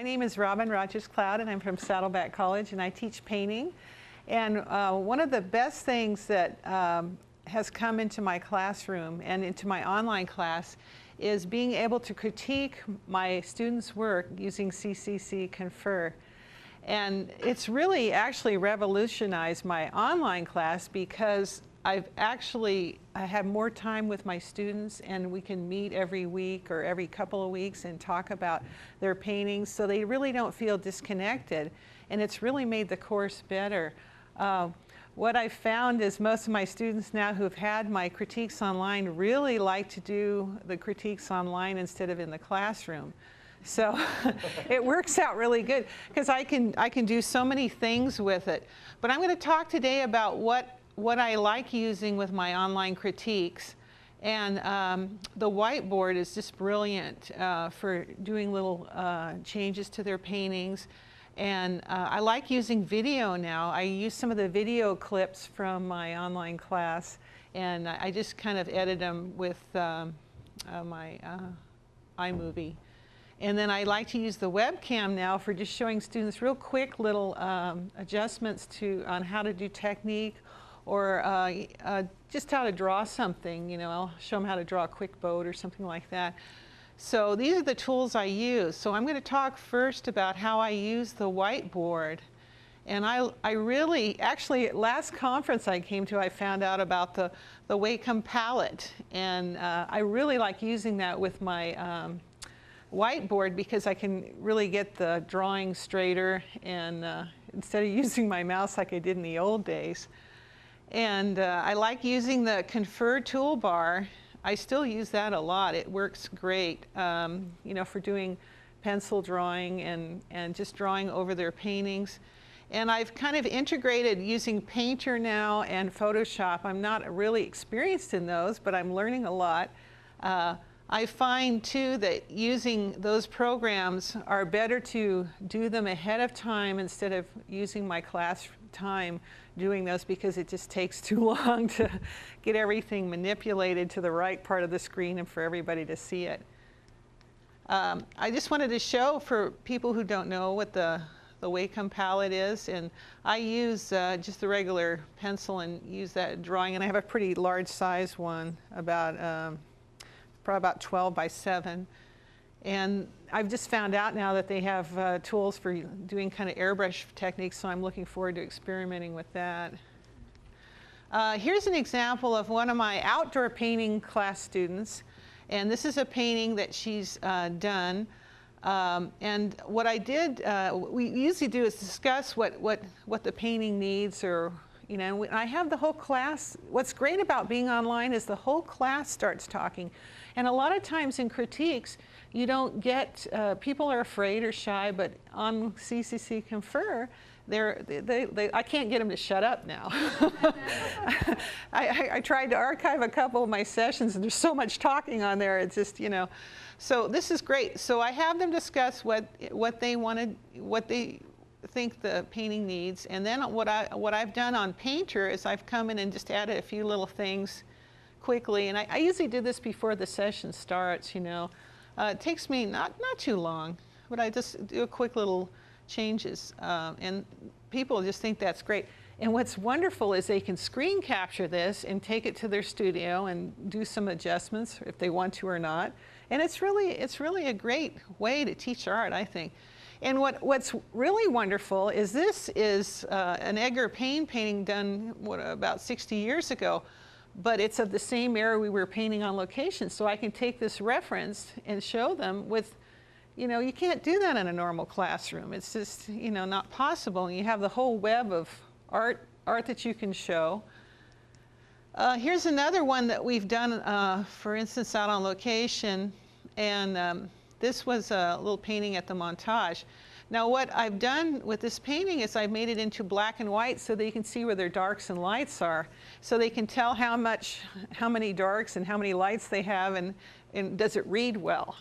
name is Robin Rogers-Cloud, and I'm from Saddleback College, and I teach painting. And one of the best things that has come into my classroom and into my online class is being able to critique my students' work using CCCConfer. And it's really actually revolutionized my online class because I have more time with my students, and we can meet every week or every couple of weeks and talk about their paintings, so they really don't feel disconnected, and it's really made the course better. What I've found is most of my students now who've had my critiques online really like to do the critiques online instead of in the classroom. So it works out really good because I can do so many things with it. But I'm going to talk today about what I like using with my online critiques. And the whiteboard is just brilliant for doing little changes to their paintings. And I like using video now. I use some of the video clips from my online class, and I just kind of edit them with my iMovie. And then I like to use the webcam now for just showing students real quick little adjustments on how to do technique, or just how to draw something. You know, I'll show them how to draw a quick boat or something like that. So these are the tools I use. So I'm going to talk first about how I use the whiteboard. And I really, actually, at last conference I came to, I found out about the Wacom palette. And I really like using that with my whiteboard because I can really get the drawing straighter, and instead of using my mouse like I did in the old days. And I like using the Confer toolbar. I still use that a lot. It works great, you know, for doing pencil drawing and just drawing over their paintings. And I've kind of integrated using Painter now and Photoshop. I'm not really experienced in those, but I'm learning a lot. I find too that using those programs are better to do them ahead of time instead of using my class time doing those, because it just takes too long to get everything manipulated to the right part of the screen and for everybody to see it. I just wanted to show for people who don't know what the Wacom palette is, and I use just the regular pencil and use that drawing, and I have a pretty large size one, about probably about 12 by 7. And I've just found out now that they have tools for doing kind of airbrush techniques, so I'm looking forward to experimenting with that. Here's an example of one of my outdoor painting class students, and this is a painting that she's done. And what I did, we usually do is discuss what the painting needs, or you know, I have the whole class. What's great about being online is the whole class starts talking. And a lot of times in critiques, you don't get, people are afraid or shy, but on CCCConfer, I can't get them to shut up now. I tried to archive a couple of my sessions, and there's so much talking on there, it's just, you know. So this is great. So I have them discuss what they wanted, what they think the painting needs, and then what I've done on Painter is I've come in and just added a few little things quickly, and I usually do this before the session starts, you know. It takes me not too long, but I just do a quick little changes, and people just think that's great. And what's wonderful is they can screen capture this and take it to their studio and do some adjustments if they want to or not. And it's really a great way to teach art, I think. And what's really wonderful is this is an Edgar Payne painting done about 60 years ago, but it's of the same era we were painting on location. So I can take this reference and show them with, you know, you can't do that in a normal classroom. It's just, you know, not possible. And you have the whole web of art that you can show. Here's another one that we've done, for instance, out on location. And this was a little painting at the Montage. Now what I've done with this painting is I've made it into black and white so that you can see where their darks and lights are. So they can tell how many darks and how many lights they have, and does it read well.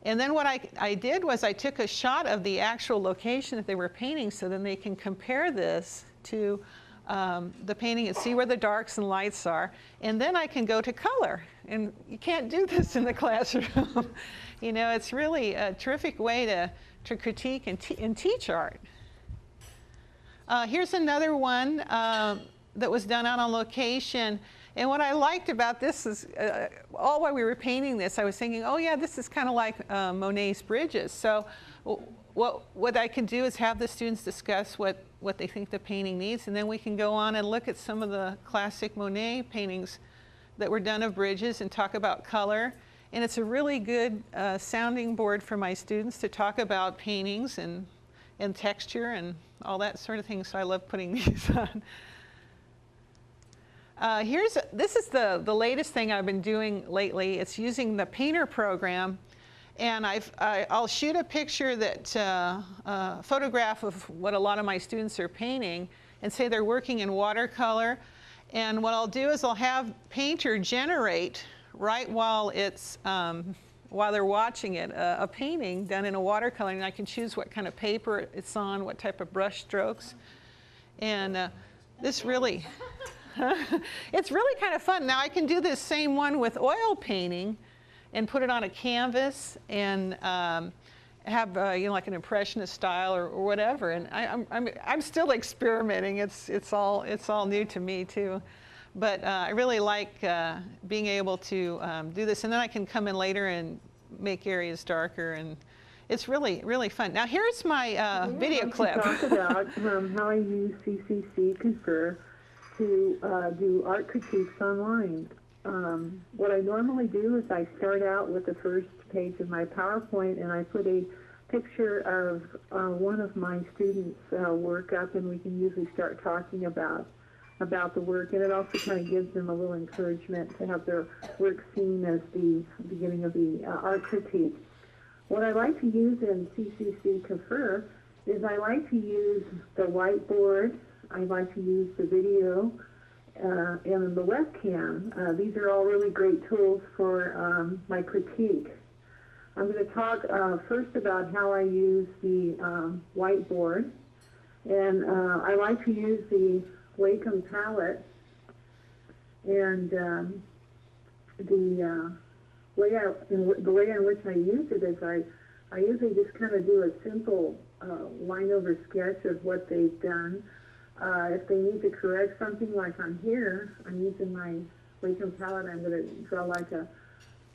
And then what I did was I took a shot of the actual location that they were painting, so then they can compare this to the painting and see where the darks and lights are. And then I can go to color. And you can't do this in the classroom. You know, it's really a terrific way to critique and teach art. Here's another one that was done out on location. And what I liked about this is, all while we were painting this, I was thinking, oh yeah, this is kind of like Monet's bridges. So what I can do is have the students discuss what they think the painting needs, and then we can go on and look at some of the classic Monet paintings that were done of bridges and talk about color. And it's a really good sounding board for my students to talk about paintings and texture and all that sort of thing, so I love putting these on. This is the latest thing I've been doing lately. It's using the Painter program, and I'll shoot a picture photograph of what a lot of my students are painting, and say they're working in watercolor. And what I'll do is I'll have Painter generate right while they're watching it, a painting done in a watercolor, and I can choose what kind of paper it's on, what type of brush strokes, and this really. It's really kind of fun. Now I can do this same one with oil painting and put it on a canvas and have you know, like an impressionist style or whatever. And I'm still experimenting. It's all new to me too. But I really like being able to do this, and then I can come in later and make areas darker, and it's really fun. Now here's my video clip. Talk about how I use CCCConfer to do art critiques online. What I normally do is I start out with the first page of my PowerPoint, and I put a picture of one of my students' work up, and we can usually start talking about the work, and it also kind of gives them a little encouragement to have their work seen as the beginning of the art critique. What I like to use in CCCConfer is I like to use the whiteboard, I like to use the video, and the webcam. These are all really great tools for my critique. I'm going to talk first about how I use the whiteboard, and I like to use the Wacom palette, and the way in which I use it is I usually just kind of do a simple line over sketch of what they've done. If they need to correct something, like on here, I'm using my Wacom palette, I'm going to draw like a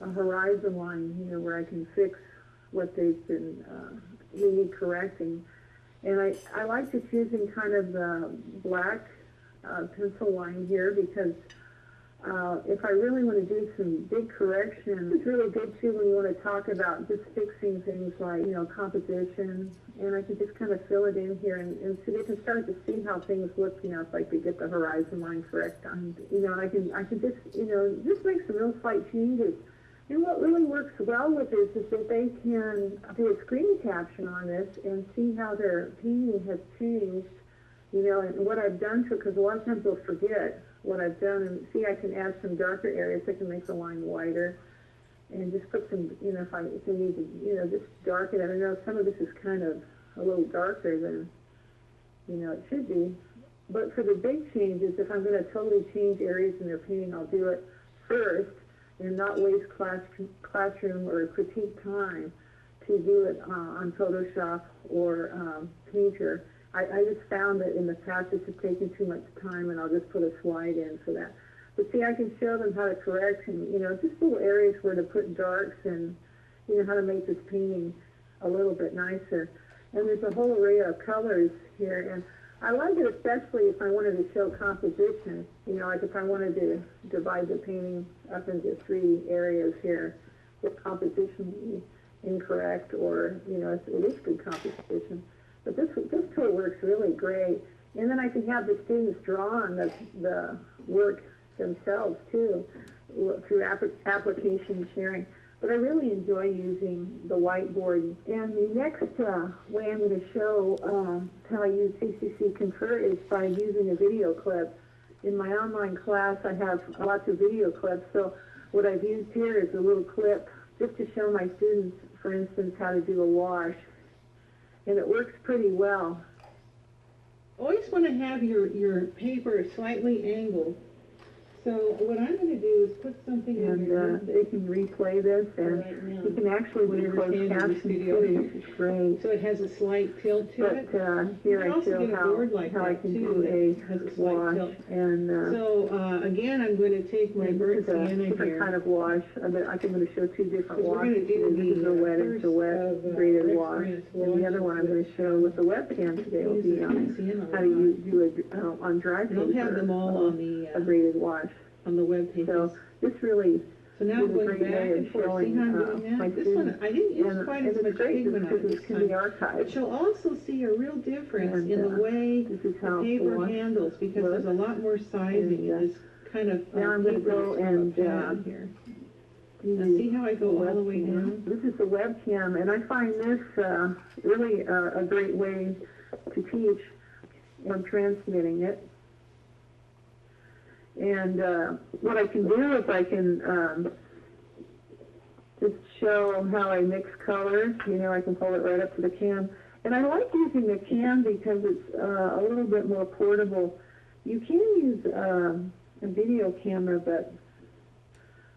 horizon line, you know, where I can fix what they've been need correcting. And I like just using kind of the black pencil line here, because if I really want to do some big correction, it's really good too when you want to talk about just fixing things like, you know, composition, and I can just kind of fill it in here, and so they can start to see how things look, you know, if like they get the horizon line correct, and you know, I can just, you know, just make some real slight changes. And what really works well with this is that they can do a screen caption on this and see how their painting has changed, you know, and what I've done to it, because a lot of times they'll forget what I've done, and see, I can add some darker areas. I can make the line wider and just put some, you know, if they need to, you know, just darken it. I know some of this is kind of a little darker than, you know, it should be. But for the big changes, if I'm going to totally change areas in their painting, I'll do it first and not waste classroom or critique time to do it on Photoshop or Painter. I just found that in the past it's just taken too much time, and I'll just put a slide in for that. But see, I can show them how to correct, and, you know, just little areas where to put darks, and, you know, how to make this painting a little bit nicer. And there's a whole array of colors here, and I like it especially if I wanted to show composition. You know, like if I wanted to divide the painting up into 3 areas here, the composition would be incorrect, or, you know, it is good composition. But this tool works really great. And then I can have the students draw on the work themselves too, through application sharing. But I really enjoy using the whiteboard. And the next way I'm going to show how I use CCCConfer is by using a video clip. In my online class, I have lots of video clips. So what I've used here is a little clip just to show my students, for instance, how to do a wash. And it works pretty well. Always want to have your paper slightly angled So what I'm going to do is put something in And here. they can replay this, and Right now. you can actually do closed captions too, which is great. So it has a slight tilt to But it. here You I can also show get a board like how I that, can too, do that has a a slight wash, tilt. and So again, I'm going to take my this burnt is a sienna different here. kind of wash. I'm going to show two different We're gonna washes. do This is a the wet first into wet of, braided Rick's wash, Grant's and the other one I'm going to washes, show with the webcam today will be on how do you do it on dry And I'll have paper, them all on the a braided wash. web pages. So this really So now is I'm a going great back way and of forth. See showing how I'm doing my that? This students. one, I didn't use And quite as it's much great pigment on because it this this can be time. archived. But you'll also see a real difference And, in the way this is how the paper wash handles, because works. there's a lot more sizing in this kind of now I'm going to paper go that's from a and pad here. Now see how I go all the way down? This is the webcam, and I find this really a great way to teach when transmitting it. And what I can do is I can just show how I mix colors. You know, I can pull it right up to the cam. And I like using the cam because it's a little bit more portable. You can use a video camera, but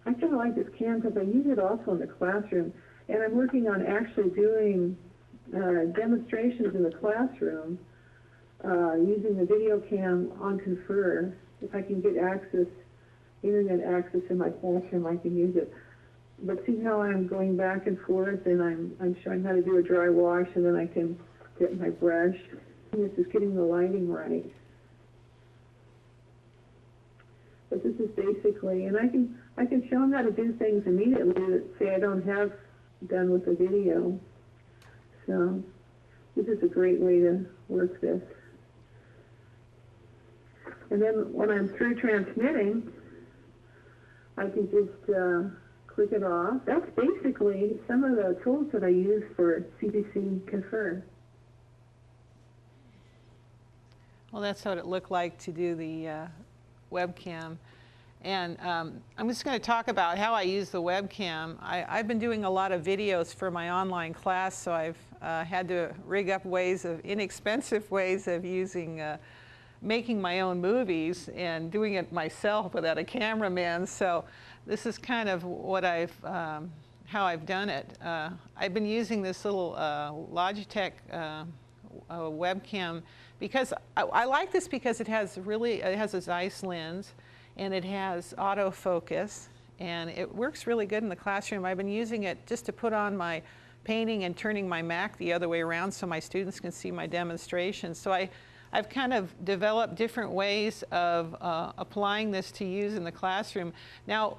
I kind of like this cam because I use it also in the classroom. And I'm working on actually doing demonstrations in the classroom using the video cam on Confer. If I can get access, internet access in my classroom, I can use it. But see how I'm going back and forth, and I'm showing how to do a dry wash, and then I can get my brush. And this is getting the lighting right. But this is basically, and I can show them how to do things immediately that say I don't have done with the video. So this is a great way to work this. And then when I'm through transmitting, I can just click it off. That's basically some of the tools that I use for CCCConfer. Well, that's what it looked like to do the webcam. And I'm just going to talk about how I use the webcam. I've been doing a lot of videos for my online class, so I've had to rig up inexpensive ways of making my own movies and doing it myself without a cameraman. So this is kind of what how I've done it. I've been using this little Logitech webcam because I like this because it has a Zeiss lens and it has autofocus and it works really good in the classroom. I've been using it just to put on my painting and turning my Mac the other way around so my students can see my demonstrations. So I've kind of developed different ways of applying this to use in the classroom. Now,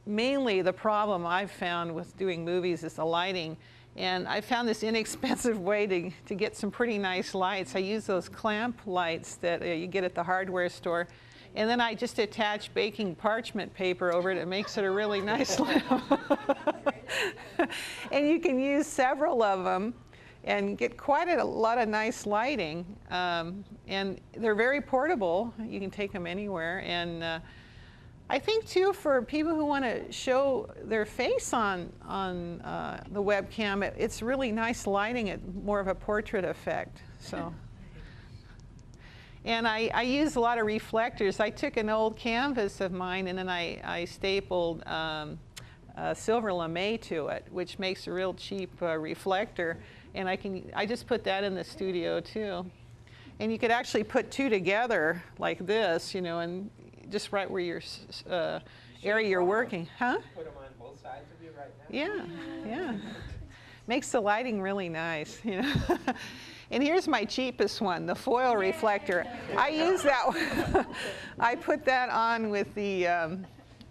mainly the problem I've found with doing movies is the lighting. And I found this inexpensive way to get some pretty nice lights. I use those clamp lights that you get at the hardware store. And then I just attach baking parchment paper over it. It makes it a really nice lamp. And you can use several of them and get quite a lot of nice lighting. And they're very portable. You can take them anywhere. And I think too, for people who want to show their face on the webcam, it's really nice lighting, it more of a portrait effect. So. And I use a lot of reflectors. I took an old canvas of mine and then I stapled silver lame to it, which makes a real cheap reflector. And I just put that in the studio too. And you could actually put two together like this, you know, and just right where your area you're working. Huh? Put them on both sides of you right now? Yeah, yeah. Makes the lighting really nice, you know. And here's my cheapest one, the foil reflector. I use that one. I put that on with the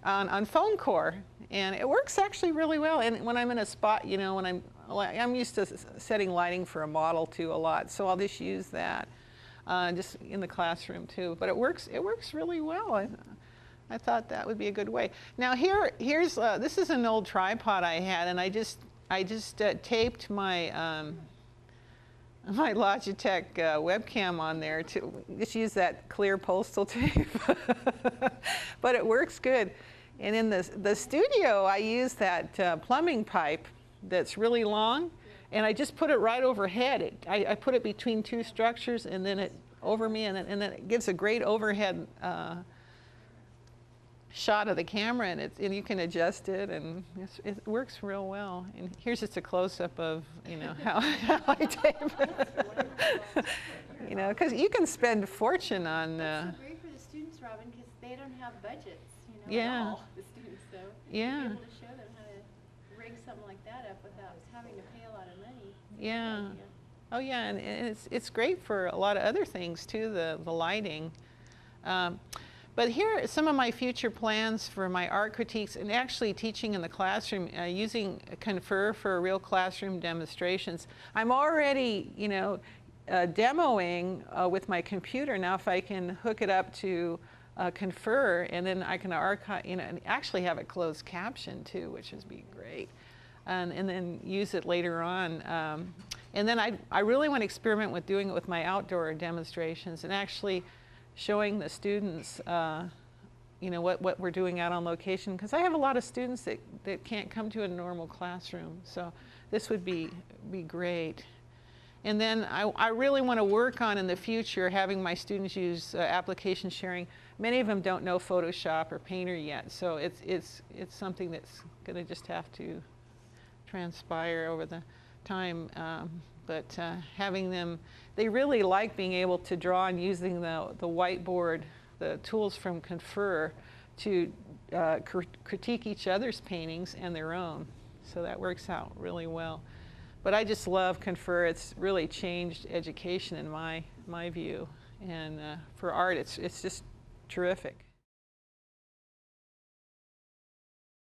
on phone core, and it works actually really well. And when I'm in a spot, you know, when I'm used to setting lighting for a model too a lot, so I'll just use that just in the classroom too. But it works really well. I thought that would be a good way. Now here's this is an old tripod I had, and I just taped my my Logitech webcam on there to just use that clear postal tape. But it works good. And in the studio, I use that plumbing pipe that's really long, and I just put it right overhead. I put it between two structures, and then it over me, and then it gives a great overhead shot of the camera, and you can adjust it, and it works real well. And here's just a close-up of how I tape. Because you can spend a fortune on. That's so great for the students, Robin, because they don't have budgets, yeah. at all, the students. So yeah. to be able to show them how to rig something like that up without having to pay a lot of money. Yeah. Oh yeah, and it's great for a lot of other things too. The lighting. But here are some of my future plans for my art critiques and actually teaching in the classroom using Confer for real classroom demonstrations. I'm already, demoing with my computer now. If I can hook it up to Confer, and then I can archive, and actually have it closed caption too, which would be great, and then use it later on. And then I really want to experiment with doing it with my outdoor demonstrations and actually showing the students, what we're doing out on location, because I have a lot of students that can't come to a normal classroom. So this would be great. And then I really want to work on in the future having my students use application sharing. Many of them don't know Photoshop or Painter yet, so it's something that's going to just have to transpire over the time. But having them, they really like being able to draw and using the whiteboard, the tools from Confer to critique each other's paintings and their own. So that works out really well. But I just love Confer. It's really changed education in my view. And for art, it's just terrific.